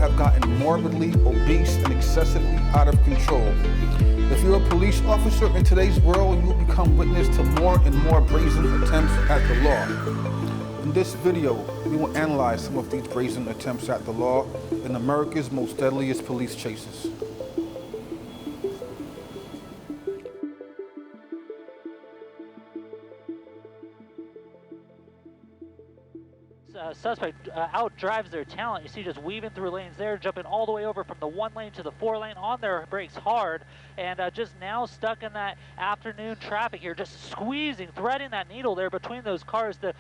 have gotten morbidly obese and excessively out of control. If you're a police officer in today's world, you will become witness to more and more brazen attempts at the law. In this video, we will analyze some of these brazen attempts at the law in America's most deadliest police chases. Suspect outdrives their talent. You see just weaving through lanes there, jumping all the way over from the 1 lane to the 4 lane on their brakes hard, and just now stuck in that afternoon traffic here, just squeezing, threading that needle there between those cars. The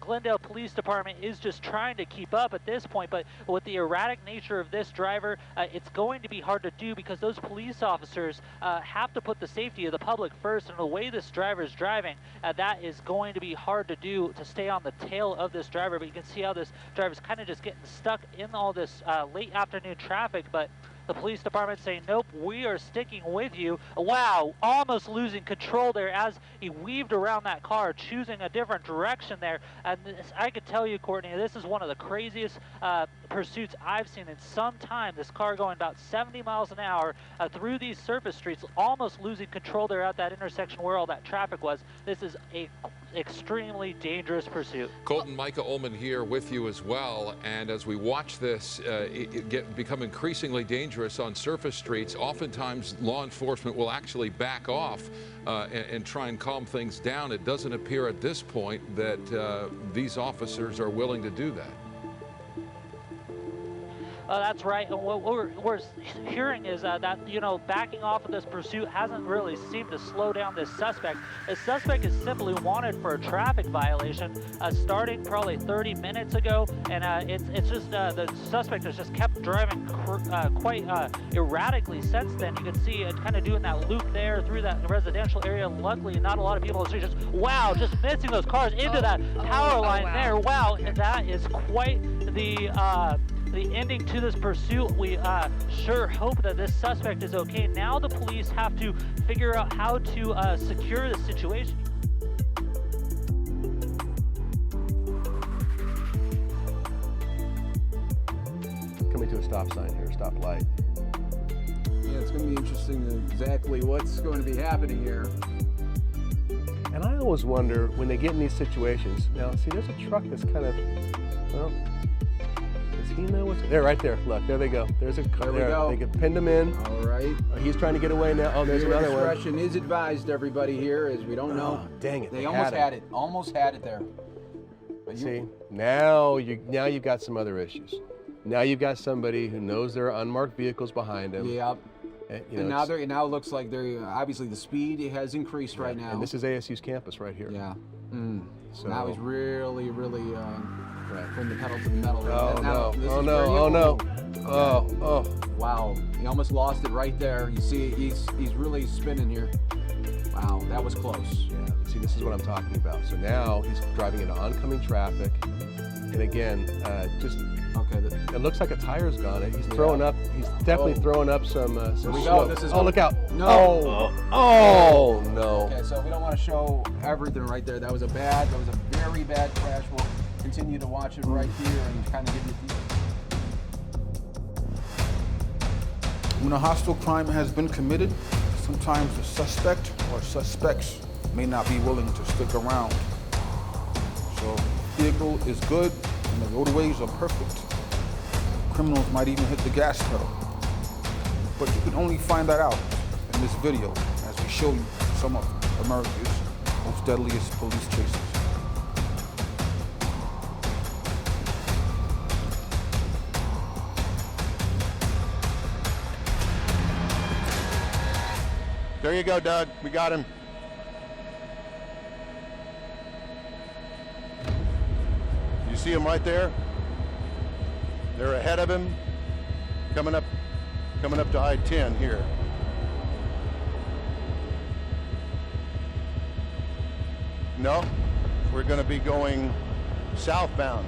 Glendale Police Department is just trying to keep up at this point, but with the erratic nature of this driver, it's going to be hard to do because those police officers have to put the safety of the public first, and the way this driver is driving, that is going to be hard to do, to stay on the tail of this driver. But you can see how this driver's kind of just getting stuck in all this late afternoon traffic, but the police department saying, nope, we are sticking with you. Wow, almost losing control there as he weaved around that car, choosing a different direction there. And this, I could tell you, Courtney, this is one of the craziest pursuits I've seen in some time. This car going about 70 miles an hour through these surface streets, almost losing control there at that intersection where all that traffic was. This is a extremely dangerous pursuit. Colton, Micah Ullman here with you as well. And as we watch this become increasingly dangerous on surface streets, oftentimes law enforcement will actually back off and try and calm things down. It doesn't appear at this point that these officers are willing to do that. That's right, and what we're hearing is that, you know, backing off of this pursuit hasn't really seemed to slow down this suspect. The suspect is simply wanted for a traffic violation starting probably 30 minutes ago, and it's just the suspect has just kept driving quite erratically since then. You can see it kind of doing that loop there through that residential area. Luckily, not a lot of people on the street. Just, wow, just missing those cars into that power line there. Wow, and that is quite the ending to this pursuit. We sure hope that this suspect is okay. Now the police have to figure out how to secure the situation. Coming to a stop sign here, stop light. Yeah, it's going to be interesting exactly what's going to be happening here. And I always wonder when they get in these situations. Now, see, there's a truck that's kind of, well, does he know what's there? Right there. Look, there they go. There's a car. There we go. They can pinned him in. All right. He's trying to get away now. Oh, there's another one. Discretion is advised, everybody here, as we don't know. Dang it! They almost had it. Almost had it there. But see, now you've got some other issues. Now you've got somebody who knows there are unmarked vehicles behind him. Yeah. You know, and now it looks like they're obviously the speed has increased right now. And this is ASU's campus right here. Yeah. So now he's really from the pedal to the metal. Oh now, no! Oh no! Oh no! Oh! Wow! He almost lost it right there. You see, he's really spinning here. Wow, that was close. Yeah. See, this is what I'm talking about. So now he's driving into oncoming traffic, and again, just. Okay. It looks like a tire's gone. He's throwing up. He's definitely throwing up some smoke. This is look out! No. Oh no! Okay, so we don't want to show everything right there. That was a very bad crash. We'll continue to watch it right here and kind of give you. When a hostile crime has been committed, sometimes the suspect or suspects may not be willing to stick around. So the vehicle is good and the roadways are perfect. Criminals might even hit the gas pedal. But you can only find that out in this video as we show you some of America's most deadliest police chases. There you go, Doug. We got him. You see him right there? They're ahead of him, coming up to I-10 here. No, we're going to be going southbound.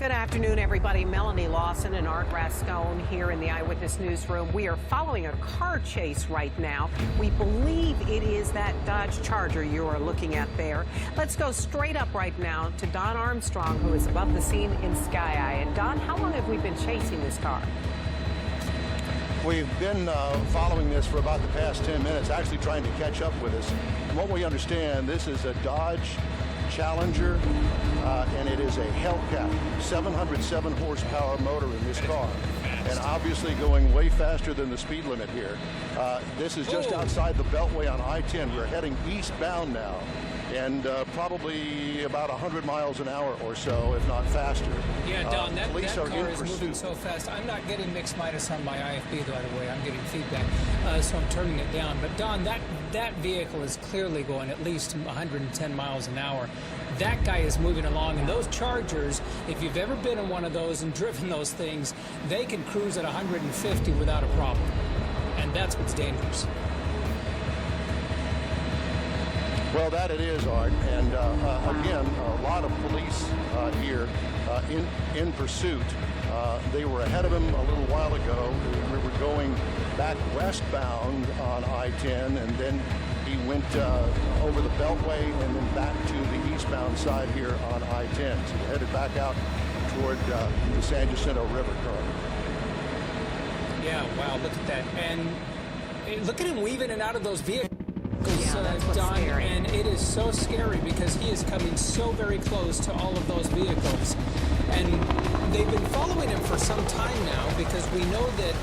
Good afternoon, everybody. Melanie Lawson and Art Rascone here in the Eyewitness Newsroom. We are following a car chase right now. We believe it is that Dodge Charger you are looking at there. Let's go straight up right now to Don Armstrong, who is above the scene in Sky Eye. And Don, how long have we been chasing this car? We've been following this for about the past 10 minutes, actually trying to catch up with us. From what we understand, this is a Dodge Challenger, and it is a Hellcat, 707 horsepower motor in this car, and obviously going way faster than the speed limit here. This is just outside the Beltway on I-10. We're heading eastbound now, and probably about 100 miles an hour or so, if not faster. Yeah, Don, that police are car in is pursuit. moving so fast. I'm not getting mixed minus on my IFB, by the way. I'm getting feedback, so I'm turning it down. But Don, that vehicle is clearly going at least 110 miles an hour. That guy is moving along, and those Chargers, if you've ever been in one of those and driven those things, they can cruise at 150 without a problem, and that's what's dangerous. Well, that it is, Art, and again, a lot of police here in pursuit. They were ahead of him a little while ago. We were going back westbound on I-10, and then he went over the Beltway and then back to the eastbound side here on I-10. So we're headed back out toward the San Jacinto River currently. Yeah, wow, look at that. And look at him weaving in and out of those vehicles. Yeah, that's what's Don, scary. and it is so scary because he is coming so very close to all of those vehicles. And they've been following him for some time now because we know that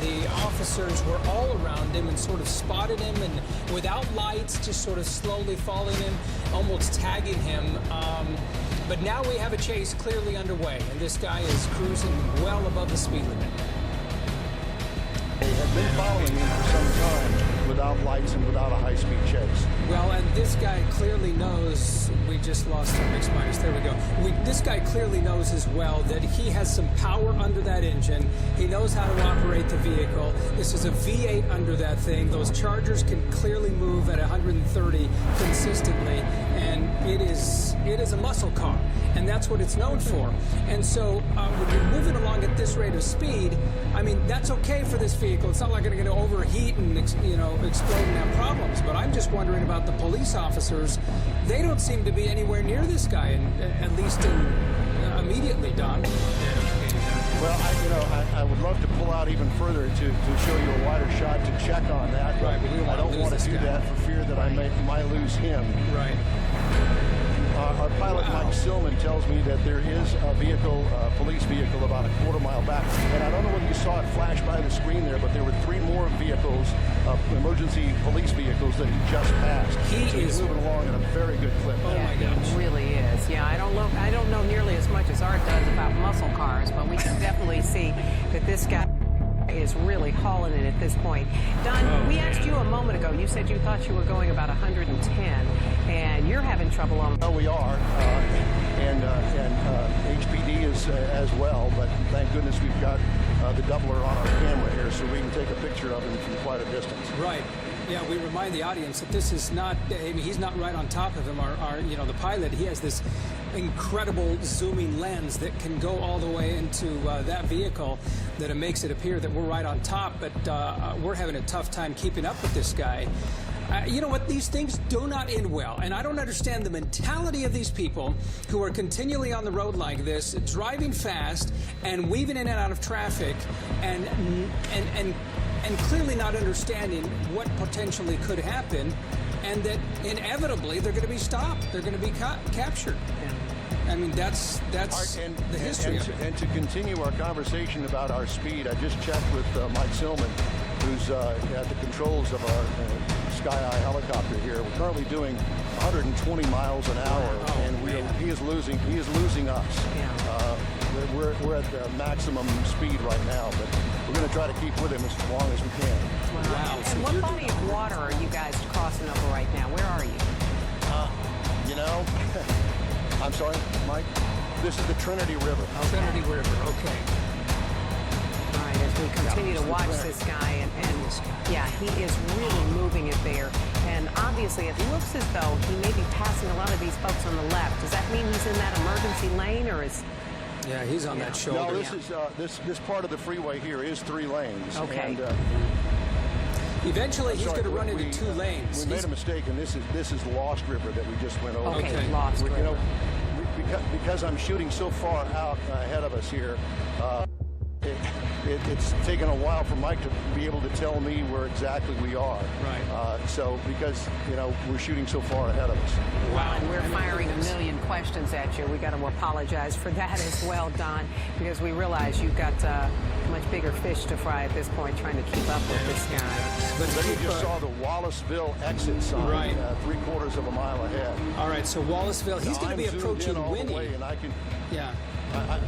the officers were all around him and sort of spotted him, and without lights, just sort of slowly following him, almost tagging him. But now we have a chase clearly underway, and this guy is cruising well above the speed limit. They have been following him for some time without lights and without a high-speed chase. Well, and this guy clearly knows, we just lost our mix minus, there we go. This guy clearly knows as well that he has some power under that engine. He knows how to operate the vehicle. This is a V8 under that thing. Those Chargers can clearly move at 130 consistently, and it is a muscle car, and that's what it's known for. And so when you're moving along at this rate of speed, I mean, that's okay for this vehicle. It's not like it's going to overheat and, explode and have problems. But I'm just wondering about the police officers. They don't seem to be anywhere near this guy, at least immediately, Don. Well, I would love to pull out even further to show you a wider shot to check on that. Right, but we don't I don't wanna want lose to do this guy. that for fear that I might lose him. Right. Our pilot, Mike Silman, tells me that there is a vehicle, police vehicle, about a quarter mile back. And I don't know whether you saw it flash by the screen there, but there were 3 more vehicles, emergency police vehicles that he just passed. He's moving along at a very good clip. Oh my gosh. It really is. Yeah, I don't know nearly as much as Art does about muscle cars, but we can definitely see that this guy is really hauling it at this point. Don, we asked you a moment ago, you said you thought you were going about 110, and you're having trouble on... Oh, we are, and HPD is as well, but thank goodness we've got the doubler on our camera here so we can take a picture of him from quite a distance. Right. Yeah, we remind the audience that this is not, I mean, he's not right on top of him. The pilot, he has this incredible zooming lens that can go all the way into that vehicle that it makes it appear that we're right on top, but we're having a tough time keeping up with this guy. You know what? These things do not end well, and I don't understand the mentality of these people who are continually on the road like this, driving fast and weaving in and out of traffic, and clearly not understanding what potentially could happen, and that inevitably they're going to be stopped, they're going to be captured. I mean, that's the history of it. And to continue our conversation about our speed, I just checked with Mike Silman, who's at the controls of our Sky Eye helicopter here. We're currently doing 120 miles an hour, and he is losing us. Yeah. We're at the maximum speed right now, but we're going to try to keep with him as long as we can. Wow. And what body of water are you guys crossing over right now? Where are you? I'm sorry, Mike? This is the Trinity River. Trinity River, okay. All right, as we continue to watch this guy, and yeah, he is really moving it there. And obviously, it looks as though he may be passing a lot of these folks on the left. Does that mean he's in that emergency lane, or is... Yeah, he's on that shoulder. No, this part of the freeway here is 3 lanes. Okay. And, Eventually, he's sorry, going to run into 2 lanes. We made a mistake, and this is Lost River that we just went over. Okay, Lost River. You know, because I'm shooting so far out ahead of us here, it's taken a while for Mike to be able to tell me where exactly we are. Right. So because, you know, we're shooting so far ahead of us. Wow, and we're firing a million questions at you. We got to apologize for that as well, Don, because we realize you've got much bigger fish to fry at this point, trying to keep up with this guy. But then you just saw the Wallaceville exit sign, Right. 3/4 of a mile ahead. All right, so Wallaceville, he's going to be approaching Winnie. And I can. Yeah. I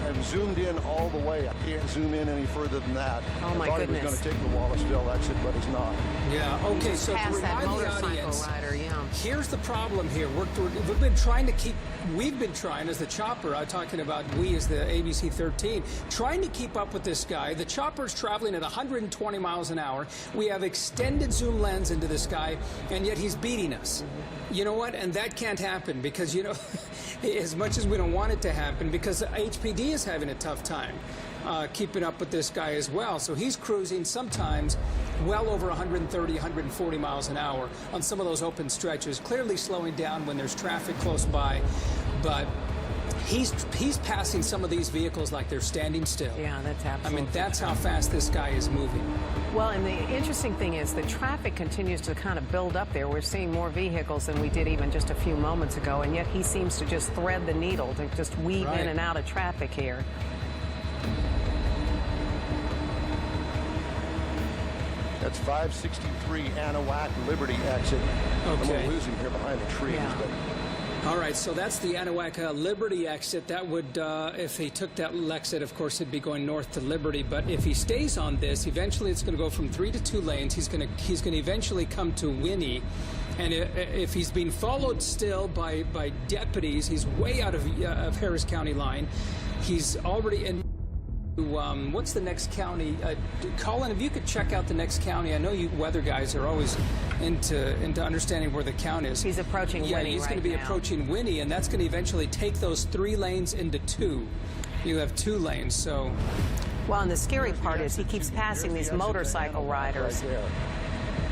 am zoomed in all the way. I can't zoom in any further than that. Oh, my I thought goodness. he was going to take the Wallaceville exit, but he's not. Yeah, okay, so to Past that remind the motorcycle audience, rider, yeah. here's the problem here. We've been trying to keep, we've been trying as the chopper, I'm talking about we as the ABC 13, trying to keep up with this guy. The chopper's traveling at 120 miles an hour. We have extended zoom lens into this guy, and yet he's beating us. You know what? And that can't happen because, you know, as much as we don't want it to happen, because the HPD is having a tough time keeping up with this guy as well. So he's cruising sometimes well over 130, 140 miles an hour on some of those open stretches, clearly slowing down when there's traffic close by. But he's passing some of these vehicles like they're standing still. Yeah, that's absolutely. I mean, that's how fast this guy is moving. Well, and the interesting thing is the traffic continues to kind of build up there. We're seeing more vehicles than we did even just a few moments ago, and yet he seems to just thread the needle to just weave Right. in and out of traffic here. That's 563 Anahuac Liberty exit. Okay. I'm losing here behind the trees. Yeah. But All right, so that's the Anahuac Liberty exit. That would, if he took that exit, of course, he'd be going north to Liberty. But if he stays on this, eventually it's going to go from 3 to 2 lanes. He's going to eventually come to Winnie. And if he's being followed still by deputies, he's way out of Harris County line. He's already in. What's the next county? Colin, if you could check out the next county. I know you weather guys are always into understanding where the count is. He's approaching Yeah, Winnie he's going right to be now. approaching Winnie, and that's going to eventually take those 3 lanes into 2. You have 2 lanes, so. Well, and the scary part is he keeps passing these motorcycle riders. Right there.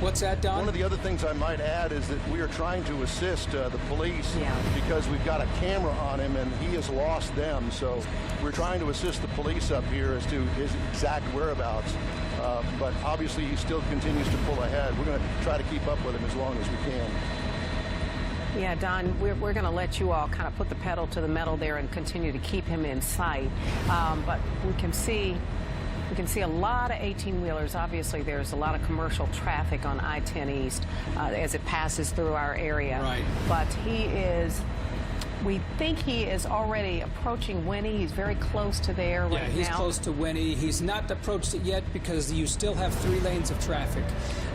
What's that, Don? One of the other things I might add is that we are trying to assist the police because we've got a camera on him and he has lost them. So we're trying to assist the police up here as to his exact whereabouts. But obviously he still continues to pull ahead. We're going to try to keep up with him as long as we can. Yeah, Don, we're going to let you all kind of put the pedal to the metal there and continue to keep him in sight. But we can see a lot of 18-wheelers. Obviously, there's a lot of commercial traffic on I-10 East as it passes through our area. Right. But we think he is already approaching Winnie. He's very close to there right now. Yeah, he's close to Winnie. He's not approached it yet because you still have 3 lanes of traffic.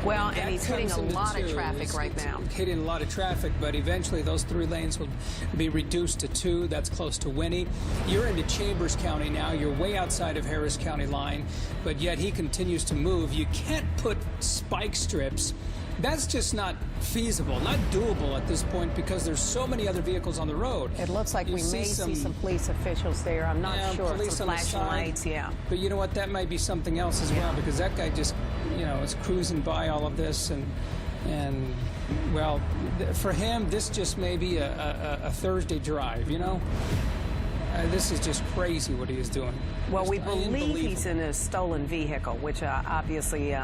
Well, and That he's hitting comes a into lot of 2. traffic right It's now. hitting a lot of traffic, but eventually those 3 lanes will be reduced to 2. That's close to Winnie. You're into Chambers County now. You're way outside of Harris County line, but yet he continues to move. You can't put spike strips. That's just not feasible, not doable at this point because there's so many other vehicles on the road. It looks like You we may see some police officials there. I'm not sure. Police Some on the flashing side. lights, yeah. But you know what? That might be something else as well because that guy just, you know, is cruising by all of this and well, for him, this just may be a Thursday drive, you know? This is just crazy what he is doing. Well, Just we believe unbelievable. he's in a stolen vehicle, which obviously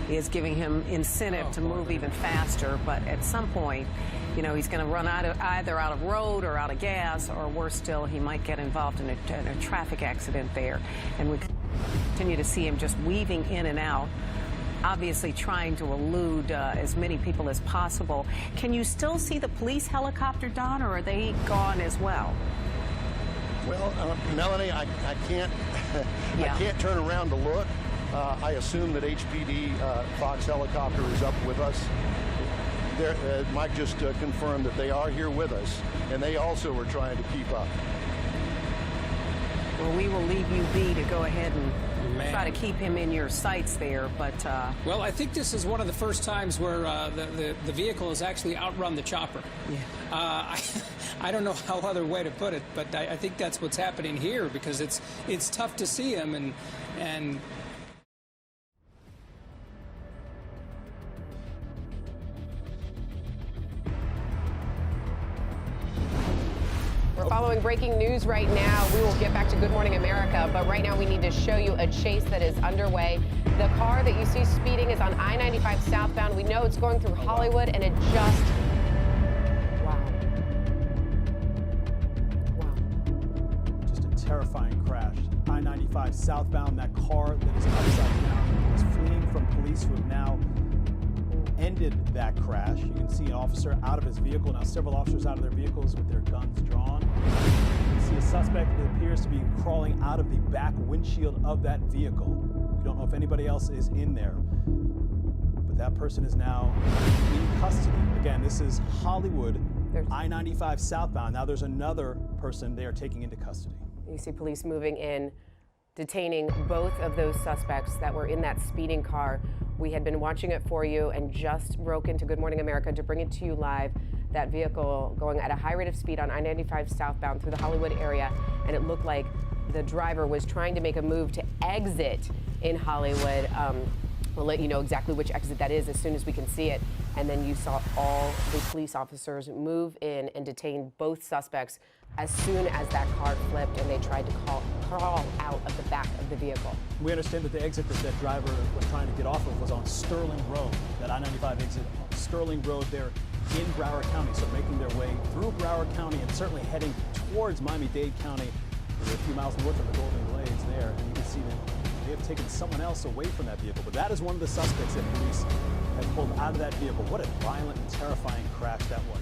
is giving him incentive to move even faster. But at some point, you know, he's going to run either out of road or out of gas, or worse still, he might get involved in a traffic accident there. And we continue to see him just weaving in and out, obviously trying to elude as many people as possible. Can you still see the police helicopter, Don, or are they gone as well? Well, Melanie, I can't I can't turn around to look. I assume that HPD Fox helicopter is up with us. Mike just confirmed that they are here with us, and they also are trying to keep up. Well, we will leave you be to go ahead and man. Try to keep him in your sights there, but... Well, I think this is one of the first times where the vehicle has actually outrun the chopper. Yeah. I don't know how other way to put it, but I think that's what's happening here, because it's tough to see him, and We're following breaking news right now. We will get back to Good Morning America, but right now we need to show you a chase that is underway. The car that you see speeding is on I-95 southbound. We know it's going through Hollywood, and it just... Wow. Just a terrifying crash. I-95 southbound, that car that is upside down is fleeing from police who have now ended that crash. You can see an officer out of his vehicle, now several officers out of their vehicles with their guns drawn. You see a suspect that appears to be crawling out of the back windshield of that vehicle. We don't know if anybody else is in there, but that person is now in custody. Again, this is Hollywood, I-95 southbound. Now there's another person they are taking into custody. You see police moving in, detaining both of those suspects that were in that speeding car. We had been watching it for you and just broke into Good Morning America to bring it to you live. That vehicle going at a high rate of speed on I-95 southbound through the Hollywood area, and it looked like the driver was trying to make a move to exit in Hollywood. We'll let you know exactly which exit that is as soon as we can see it. And then you saw all the police officers move in and detain both suspects as soon as that car flipped and they tried to crawl out of the back of the vehicle. We understand that the exit that that driver was trying to get off of was on Sterling Road, that I-95 exit on Sterling Road there in Broward County. So making their way through Broward County and certainly heading towards Miami-Dade County. They're a few miles north of the Golden Glades there, and you can see that they have taken someone else away from that vehicle. But that is one of the suspects that police have pulled out of that vehicle. What a violent and terrifying crash that was.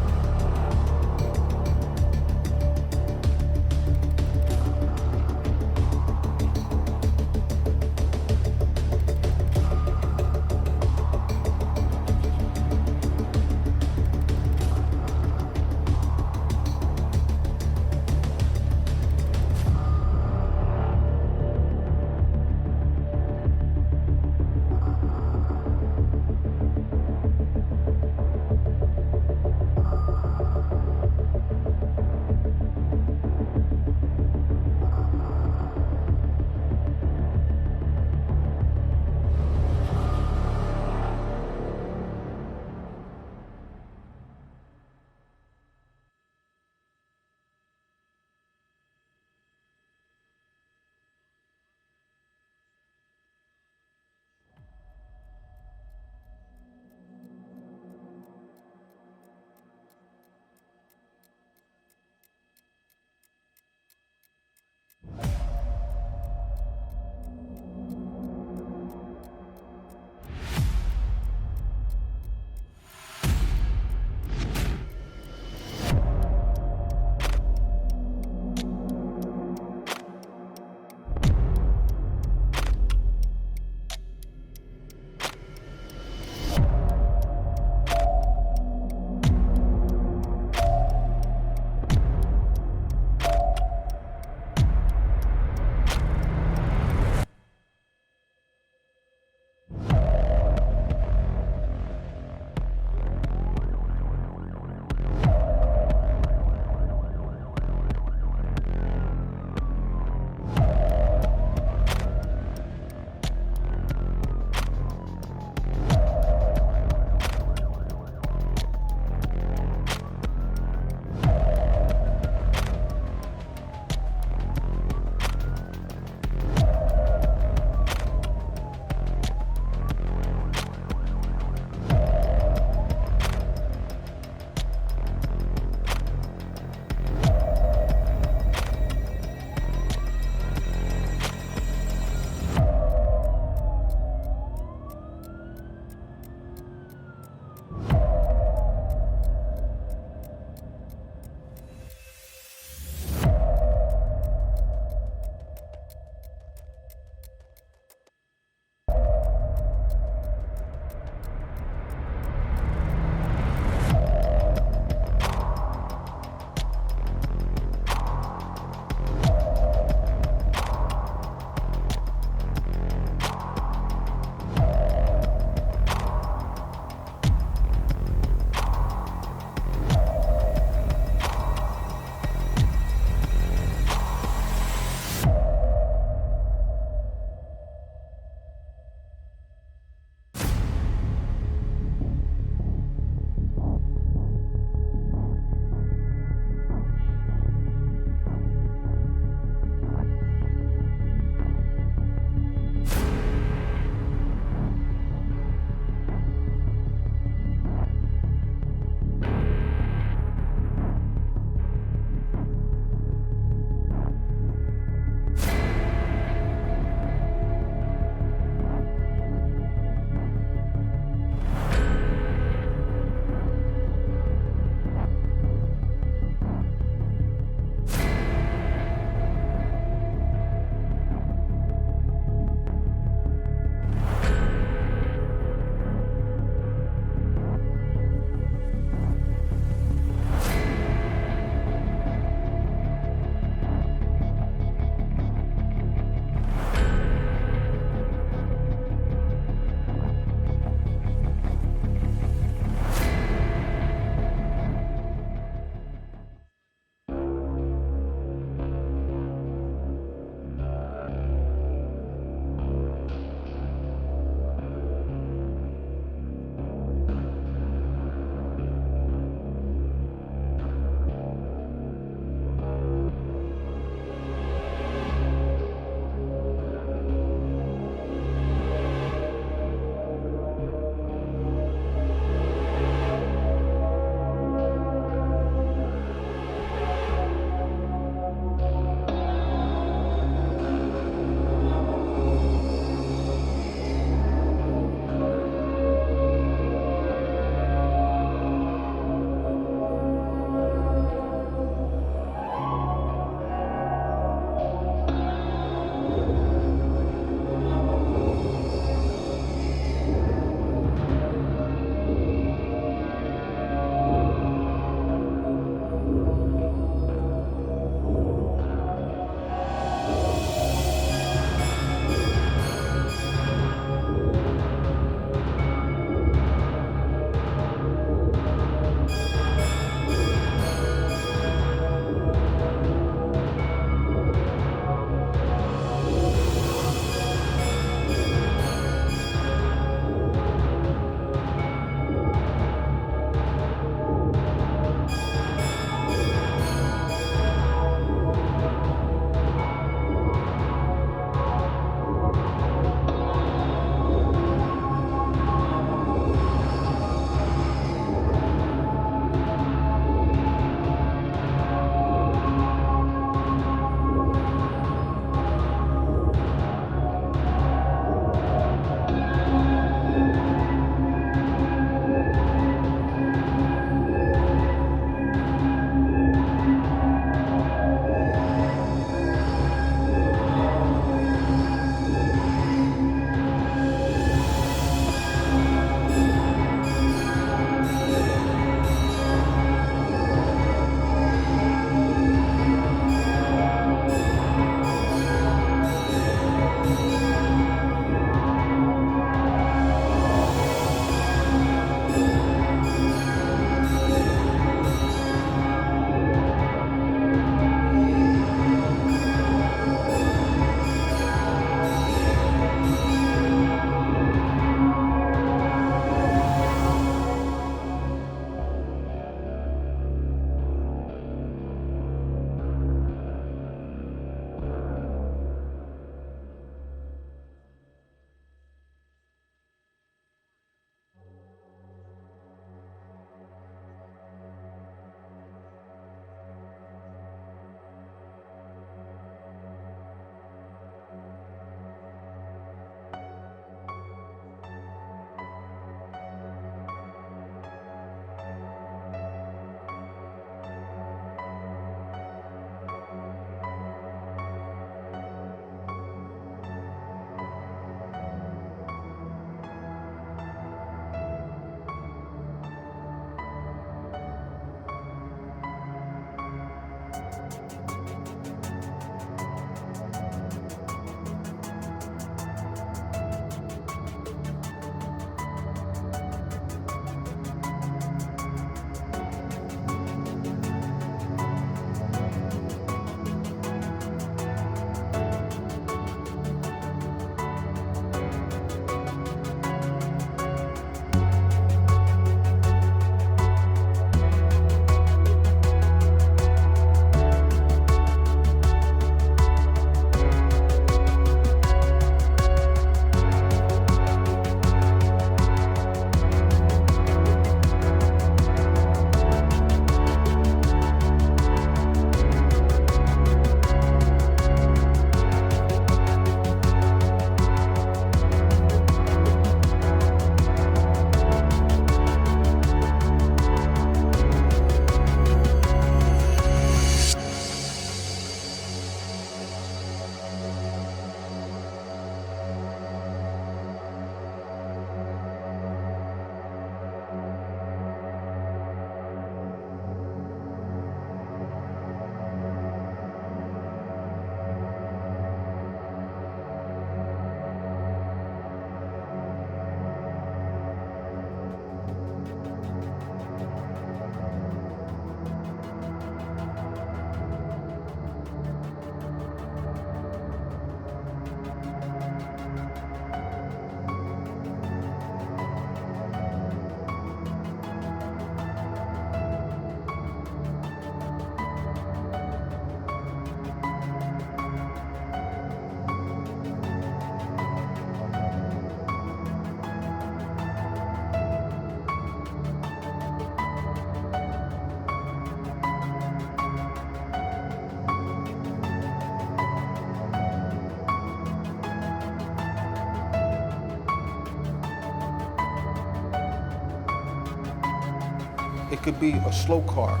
It could be a slow car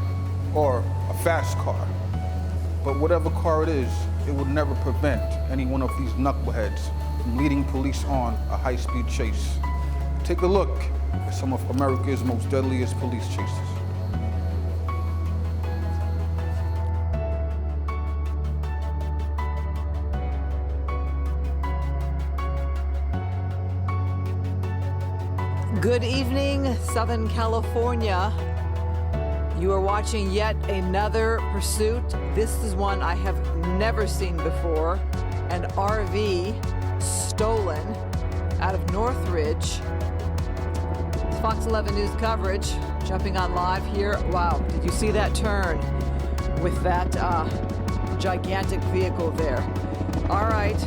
or a fast car. But whatever car it is, it would never prevent any one of these knuckleheads from leading police on a high-speed chase. Take a look at some of America's most deadliest police chases. Good evening, Southern California. You are watching yet another pursuit. This is one I have never seen before. An RV stolen out of Northridge. It's Fox 11 News coverage, jumping on live here. Wow, did you see that turn with that gigantic vehicle there? All right,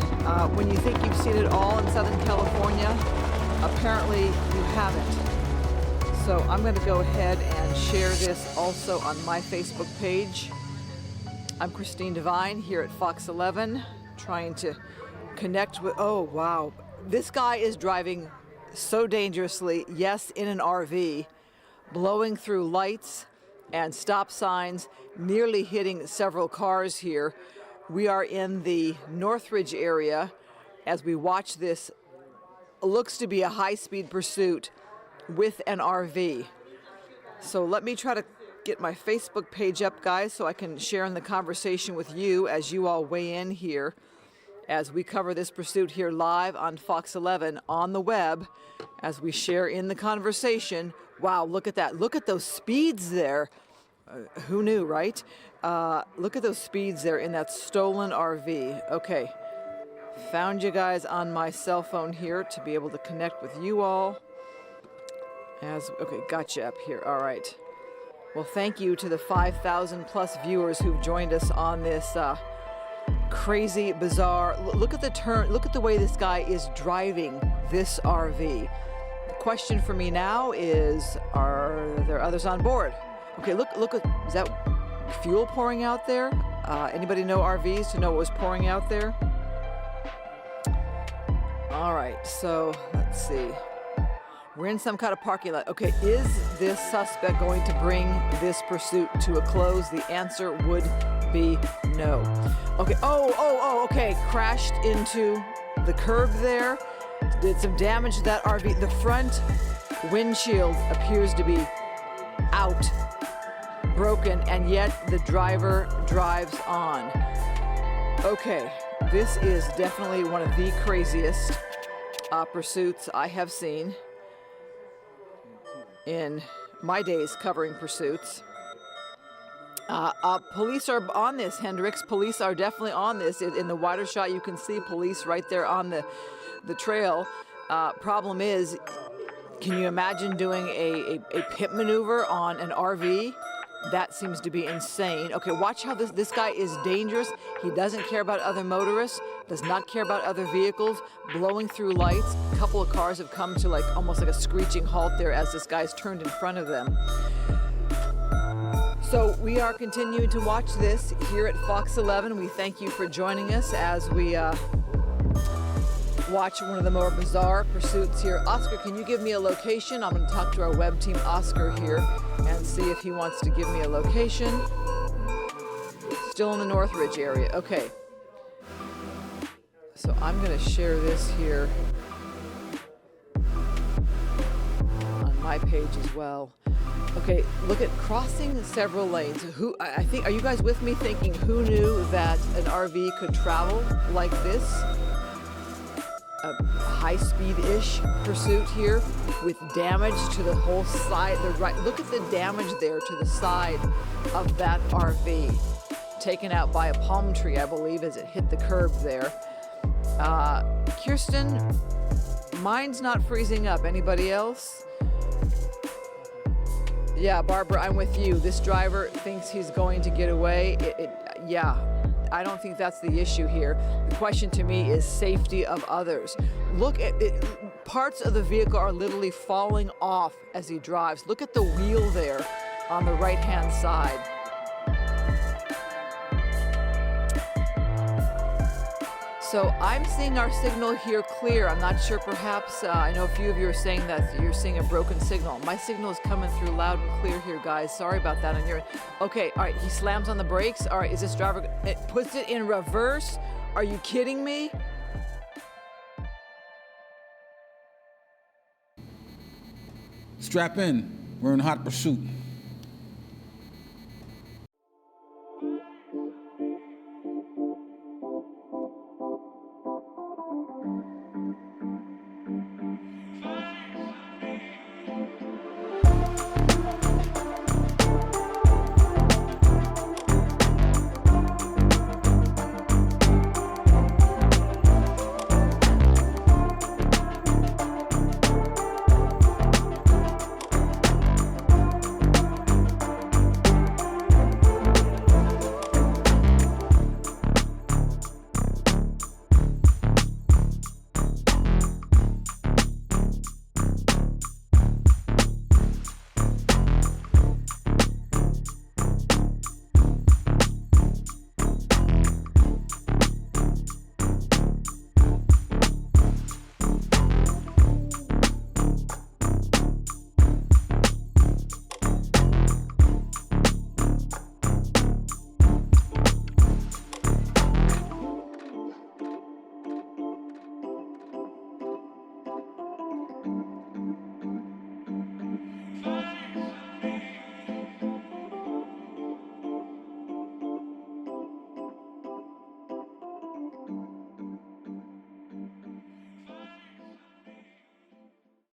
when you think you've seen it all in Southern California, apparently you haven't. So I'm going to go ahead and share this also on my Facebook page. I'm Christine Devine here at Fox 11, trying to connect with, oh wow, this guy is driving so dangerously, yes, in an RV, blowing through lights and stop signs, nearly hitting several cars here. We are in the Northridge area as we watch this. Looks to be a high-speed pursuit with an RV. So let me try to get my Facebook page up, guys, so I can share in the conversation with you as you all weigh in here as we cover this pursuit here live on Fox 11 on the web as we share in the conversation. Wow, look at that. Look at those speeds there. Who knew, right? Look at those speeds there in that stolen RV. Okay. Found you guys on my cell phone here to be able to connect with you all. Okay, gotcha up here. All right. Well, thank you to the 5,000 plus viewers who've joined us on this crazy, bizarre. Look at the turn. Look at the way this guy is driving this RV. The question for me now is, are there others on board? Okay, look at, is that fuel pouring out there? Anybody know RVs to know what was pouring out there? All right, so let's see. We're in some kind of parking lot. Okay, is this suspect going to bring this pursuit to a close? The answer would be no. Okay, okay, crashed into the curb there. Did some damage to that RV. The front windshield appears to be out, broken, and yet the driver drives on. Okay, this is definitely one of the craziest pursuits I have seen in my days covering pursuits. Police are on this, Hendricks. Police are definitely on this. In the wider shot, you can see police right there on the trail. Problem is, can you imagine doing a pit maneuver on an RV? That seems to be insane. Okay, watch how this guy is dangerous. He doesn't care about other motorists, does not care about other vehicles, blowing through lights. A couple of cars have come to almost like a screeching halt there as this guy's turned in front of them. So we are continuing to watch this here at Fox 11. We thank you for joining us as we watch one of the more bizarre pursuits here. Oscar, can you give me a location? I'm going to talk to our web team, Oscar, here, and see if he wants to give me a location. Still in the Northridge area. Okay. So I'm going to share this here on my page as well. Okay, look at crossing several lanes. I think, are you guys with me thinking, who knew that an RV could travel like this? A high-speed-ish pursuit here with damage to the whole side. Look at the damage there to the side of that RV, taken out by a palm tree, I believe, as it hit the curb there. Kirsten, mine's not freezing up. Anybody else? Yeah, Barbara, I'm with you. This driver thinks he's going to get away. Yeah. I don't think that's the issue here. The question to me is safety of others. Look at it. Parts of the vehicle are literally falling off as he drives. Look at the wheel there on the right-hand side. So I'm seeing our signal here clear. I'm not sure, perhaps, I know a few of you are saying that you're seeing a broken signal. My signal is coming through loud and clear here, guys. Sorry about that on your end. Okay, all right, he slams on the brakes. All right, is this driver, it puts it in reverse? Are you kidding me? Strap in, we're in hot pursuit.